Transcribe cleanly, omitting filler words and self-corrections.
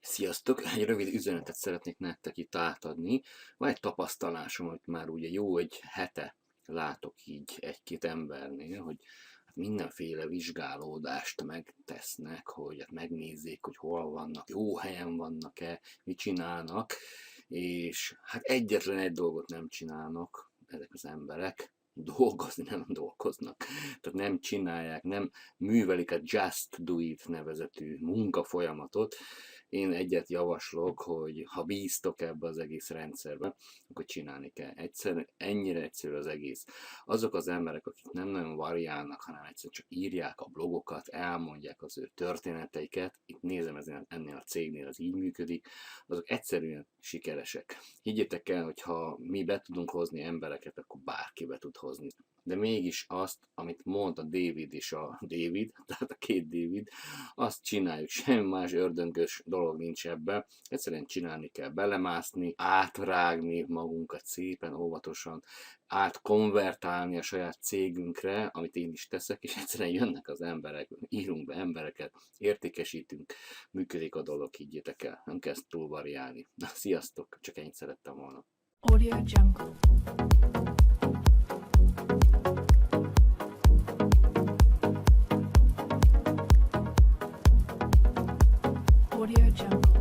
Sziasztok! Egy rövid üzenetet szeretnék nektek itt átadni. Van egy tapasztalásom, hogy már ugye jó egy hete látok így egy-két embernél, hogy hát mindenféle vizsgálódást megtesznek, hogy hát megnézzék, hogy hol vannak, jó helyen vannak-e, mit csinálnak, és hát egyetlen egy dolgot nem csinálnak ezek az emberek, dolgozni nem dolgoznak. Tehát nem csinálják, nem művelik a Just Do It nevezetű munkafolyamatot. Én egyet javaslok, hogy ha bíztok ebbe az egész rendszerbe, akkor csinálni kell. Ennyire egyszerű az egész. Azok az emberek, akik nem nagyon variálnak, hanem egyszerűen csak írják a blogokat, elmondják az ő történeteiket, itt nézem ennél a cégnél az így működik, azok egyszerűen sikeresek. Higgyétek el, hogy ha mi be tudunk hozni embereket, akkor bárki be tud hozni. De mégis azt, amit mond a David és a David, tehát a két David, azt csináljuk, semmi más ördöngös dolog nincs ebben, egyszerűen csinálni kell, belemászni, átrágni magunkat szépen, óvatosan, átkonvertálni a saját cégünkre, amit én is teszek, és egyszerűen jönnek az emberek, írunk be embereket, értékesítünk, működik a dolog, higgyétek el, nem kezd túl variálni. Na, sziasztok, csak ennyit szerettem volna. Audio Jungle. Audio Jungle.